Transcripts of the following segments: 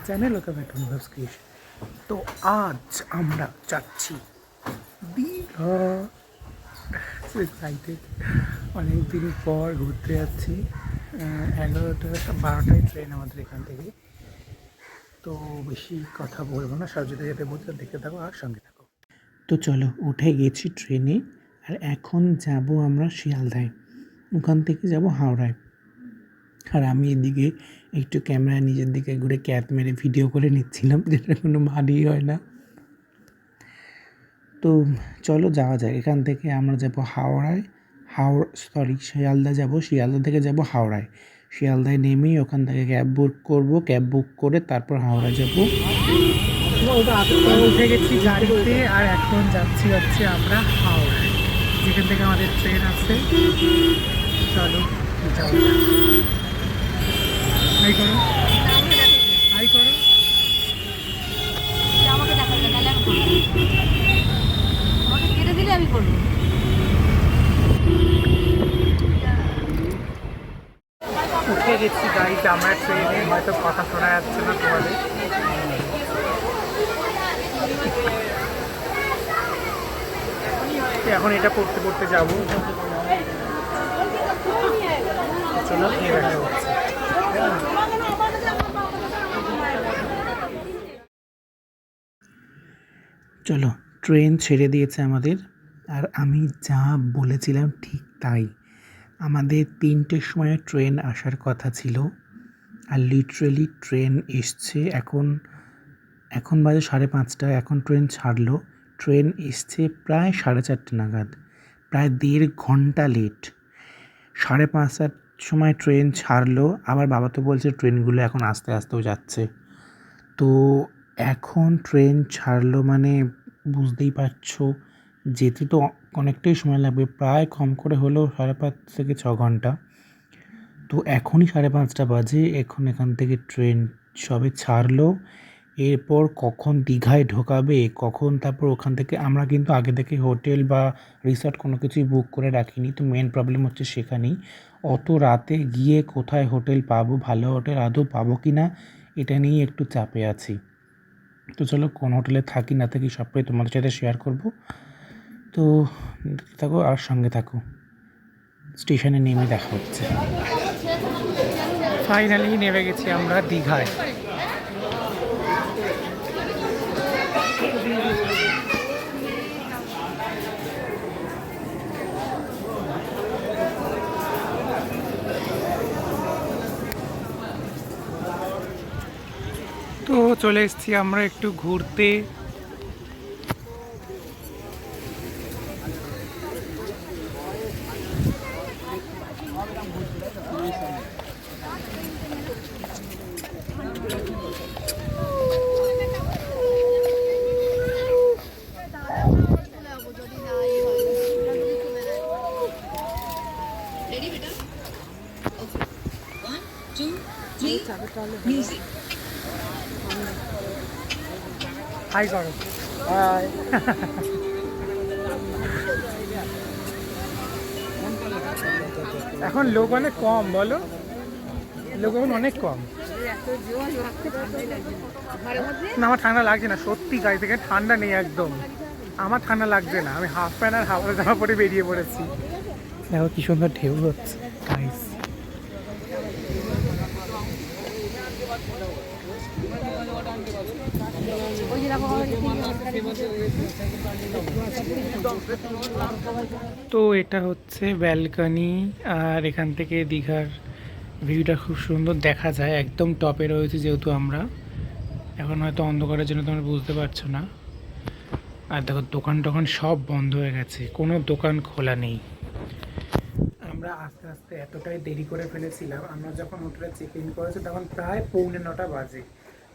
Channel okay baton creation. তো আজ আমরা যাচ্ছি দীঘা। অনেক দিন পর ঘুরতে যাচ্ছি। 11টা 12টায় ট্রেন আমাদের এখান থেকে। তো বেশি কথা বলবো না, সব যেতে যেতে বলতে দেখতে থাকো আর সঙ্গে থাকো। তো চলো, উঠে গেছি ট্রেনে আর এখন যাব আমরা শিয়ালদায়, ওখান থেকে যাব হাওড়ায়। আর আমি এদিকে একটু ক্যামেরা নিজের দিকে ঘুরে ক্যাপ মেরে ভিডিও করে নিচ্ছিলাম, যেটা কোনো মানেই হয় না। তো চলো যাওয়া যায়। এখান থেকে আমরা যাব হাওড়ায়, শিয়ালদা যাব, শিয়ালদা থেকে যাব হাওড়ায়। শিয়ালদায় নেমেই ওখান থেকে ক্যাব বুক করব, ক্যাব বুক করে তারপর হাওড়া যাব। উঠে গেছি গাড়িতে আর এখন যাচ্ছি আমরা হাওড়ায়, যেখান থেকে আমাদের ট্রেন আছে। চলো যাওয়া যাক। হাই করো, হাই করো। উঠে গেছি গাড়িতে আমরা ট্রেনে, হয়তো কথা শোনা যাচ্ছে না তোমাদের। এখন এটা পড়তে পড়তে যাবো। চলো খেয়ে দেখা হচ্ছে। চলো, ট্রেন ছেড়ে দিয়েছে আমাদের, আর আমি যা বলেছিলাম ঠিক তাই। আমাদের 3টের সময় ট্রেন আসার কথা ছিল, আর লিটারেলি ট্রেন এসছে। এখন বাজে 5:30। এখন ট্রেন ছাড়লো। ট্রেন এসছে প্রায় 4:30 নাগাদ, প্রায় 1.5 ঘন্টা লেট। 5:30টার সময় ট্রেন ছাড়লো, আবার বাবা তো বলছে ট্রেনগুলো এখন আস্তে আস্তেও যাচ্ছে। তো এখন ট্রেন ছাড়লো মানে বুঝতেই পারছো, যেতে তো অনেকটাই সময় লাগবে, প্রায় কম করে হলেও 5.5 থেকে 6 ঘন্টা। তো এখনই 5:30 বাজে, এখান থেকে ট্রেন সবে ছাড়লো। এরপর কখন দীঘায় ঢোকাবে, কখন তারপর ওখান থেকে আমরা কিন্তু আগে থেকে হোটেল বা রিসর্ট কোনো কিছুই বুক করে রাখিনি। তো মেন প্রবলেম হচ্ছে সেখানেই, অত রাতে গিয়ে কোথায় হোটেল পাবো, ভালো হোটেল আদৌ পাবো কি না, এটা নিয়েই একটু চাপে আছি। তো চলো, কোন হোটেলে থাকি না থাকি সবটাই তোমাদের সাথে শেয়ার করব। তো দেখতে থাকো আর সঙ্গে থাকো। স্টেশনে নেমে দেখা হচ্ছে। ফাইনালি নেমে গেছি আমরা দীঘায়। তো চলে এসেছি আমরা একটু ঘুরতে। হাই করো, হাই। এখন লোক অনেক কম, বলো, লোক এখন অনেক কম। না, আমার ঠান্ডা লাগছে না, সত্যি গাড়ি থেকে ঠান্ডা নেই একদম। আমার ঠান্ডা লাগছে না, আমি হাফ প্যান্ট আর হাওয়া জামা পরে বেরিয়ে পড়েছি। দেখো কি সুন্দর ঢেউ হচ্ছে গাইস। তো এটা হচ্ছে ব্যালকনি, আর এখান থেকে দীঘার ভিউটা খুব সুন্দর দেখা যায়। একদম টপে রয়েছে যেহেতু আমরা, এখন হয়তো অন্ধকারের জন্য তোমরা বুঝতে পারছো না। আর দেখো দোকান টোকান সব বন্ধ হয়ে গেছে, কোনো দোকান খোলা নেই। আমরা আস্তে আস্তে এতটাই দেরি করে ফেলেছিলাম, আমরা যখন হোটেলে চেক ইন করেছি তখন প্রায় 8:45 বাজে।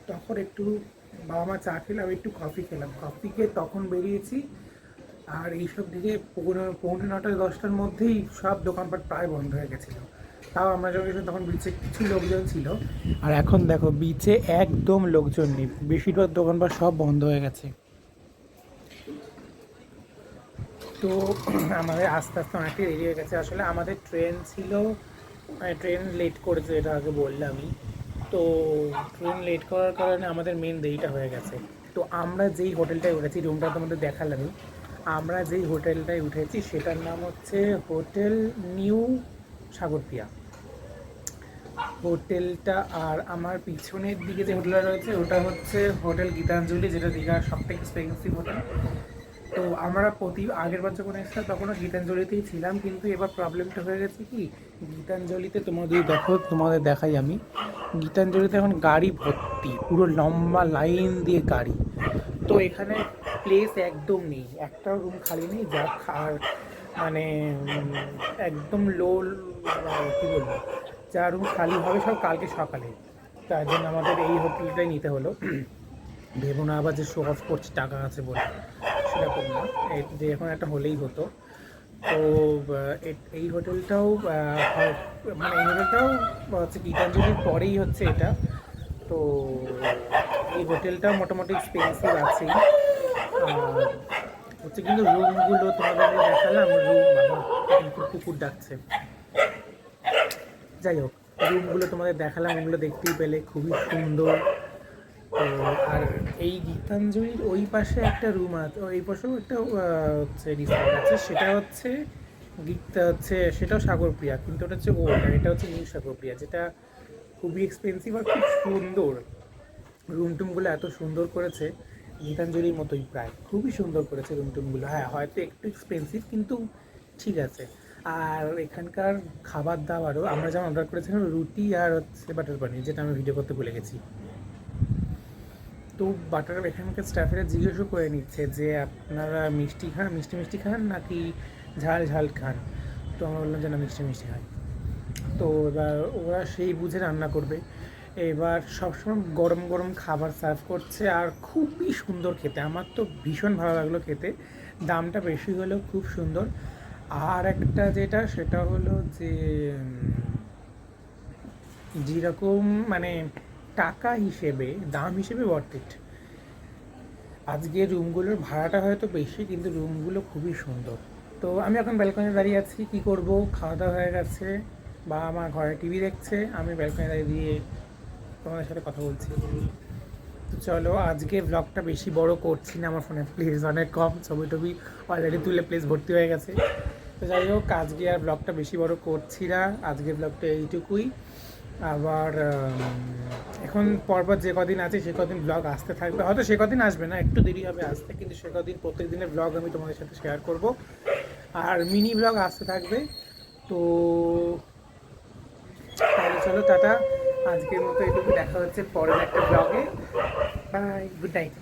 তখন একটু বাবা মা চা খেলাম, একটু কফি খেলাম, কফি খেয়ে তখন বেরিয়েছি। আর এইসব দিকে 8:45 10টার মধ্যেই সব দোকানপাট প্রায় বন্ধ হয়ে গেছিলো। তাও আমরা যখন গেছিলাম তখন বিচে কিছু লোকজন ছিল, আর এখন দেখো বিচে একদম লোকজন নেই, বেশিরভাগ দোকানপাট সব বন্ধ হয়ে গেছে। তো আমাদের আস্তে আস্তে অনেকটাই দেরি হয়ে গেছে। আসলে আমাদের ট্রেন ছিল, ট্রেন লেট করেছে, এটা আগে বললামই। তো ট্রেন লেট করার কারণে আমাদের মেন দেরিটা হয়ে গেছে। তো আমরা যেই হোটেলটায় উঠেছি, রুমটা তোমাদের দেখালামই, আমরা যেই হোটেলটায় উঠেছি সেটার নাম হচ্ছে হোটেল নিউ সাগরপিয়া হোটেলটা। আর আমার পিছনের দিকে যে হোটেলটা রয়েছে ওটা হচ্ছে হোটেল গীতাঞ্জলি, যেটা দীঘার সবথেকে এক্সপেন্সিভ হোটেল। তো আমরা আগের বার যখন এসেছিলাম তখনও গীতাঞ্জলিতেই ছিলাম, কিন্তু এবার প্রবলেমটা হয়ে গেছে কি, গীতাঞ্জলিতে তোমাদের দেখাই আমি, গীতাঞ্জলিতে এখন গাড়ি ভর্তি, পুরো লম্বা লাইন দিয়ে গাড়ি। তো এখানে প্লেস একদম নেই, একটাও রুম খালি নেই। আর মানে একদম কী বলবো, যা রুম খালি হবে সব কালকে সকালে। তার জন্য আমাদের এই হোটেলটাই নিতে হলো। ভেবো না আবার যে শো অফ করছি টাকা আছে বলে, সেরকম না, যে এখন একটা হলেই হতো। তো এই হোটেলটাও মানে এই হোটেলটাও হচ্ছে গীতাঞ্জলির পরেই হচ্ছে এটা। তো এই হোটেলটাও মোটামুটি এক্সপেন্সিভ আছেই। আর হচ্ছে কিন্তু রুমগুলো তোমাদের দেখালাম, রুম বাবা কুকুর ডাকছে, যাই হোক, রুমগুলো তোমাদের দেখালাম, ওগুলো দেখতেই পেলে খুবই সুন্দর। তো আর এই গীতাঞ্জলির ওই পাশে একটা রুম আছে, ওই পাশেও একটা হচ্ছে রিসর্ট আছে, সেটাও সাগরপ্রিয়া, কিন্তু ওটা হচ্ছে ওল্ড, আর এটা হচ্ছে নিউ সাগরপ্রিয়া, যেটা খুবই এক্সপেন্সিভ আর খুব সুন্দর। রুম টুমগুলো এত সুন্দর করেছে, গীতাঞ্জলির মতোই প্রায়, খুবই সুন্দর করেছে রুম টুমগুলো। হ্যাঁ, হয়তো একটু এক্সপেন্সিভ, কিন্তু ঠিক আছে। আর এখানকার খাবার দাবারও, আমরা যেমন অর্ডার করেছিলাম রুটি আর হচ্ছে বাটার পানির, যেটা আমি ভিডিও করতে ভুলে গেছি। তো এখানকার স্টাফেরা জিজ্ঞেসও করে নিচ্ছে যে আপনারা মিষ্টি মিষ্টি খান নাকি ঝাল ঝাল খান। তো আমরা বললাম যে না, মিষ্টি খাই। তো এবার ওরা সেই বুঝে রান্না করবে। এবার সবসময় গরম গরম খাবার সার্ভ করছে, আর খুবই সুন্দর খেতে, আমার তো ভীষণ ভালো লাগলো খেতে। দামটা বেশি হলেও খুব সুন্দর। আর একটা যেটা, সেটা হলো যে যেরকম মানে টাকা হিসেবে, দাম হিসেবে ওয়ার্থ ইট। আজকে রুমগুলোর ভাড়াটা হয়তো বেশি, কিন্তু রুমগুলো খুবই সুন্দর। তো আমি এখন ব্যালকনিতে দাঁড়িয়ে আছি, কী করব, খাওয়া দাওয়া হয়ে গেছে, বা আমার ঘরে টিভি দেখছে, আমি ব্যালকনি দাঁড়িয়ে তোমাদের সাথে কথা বলছি। তো চলো, আজকে ব্লগটা বেশি বড় করছি না, আমার ফোনে প্লেস অনেক কম, ছবি টবি অলরেডি তুলে প্লেস ভর্তি হয়ে গেছে। তো যাই হোক, আজকে আর ব্লগটা বেশি বড় করছি না, আজকে ব্লগটা এইটুকুই। আবার এখন পরপর যে কদিন আছে সে কদিন ব্লগ আসতে থাকবে, হয়তো সে কদিন আসবে না, একটু দেরি হবে আসতে, কিন্তু সে কদিন প্রত্যেক দিনের ব্লগ আমি তোমাদের সাথে শেয়ার করব, আর মিনি ব্লগ আসতে থাকবে। তো তাহলে চলো, টাটা, আজকের মতো এটুকু, দেখা হচ্ছে পরের একটা ব্লগে। Bye, good night.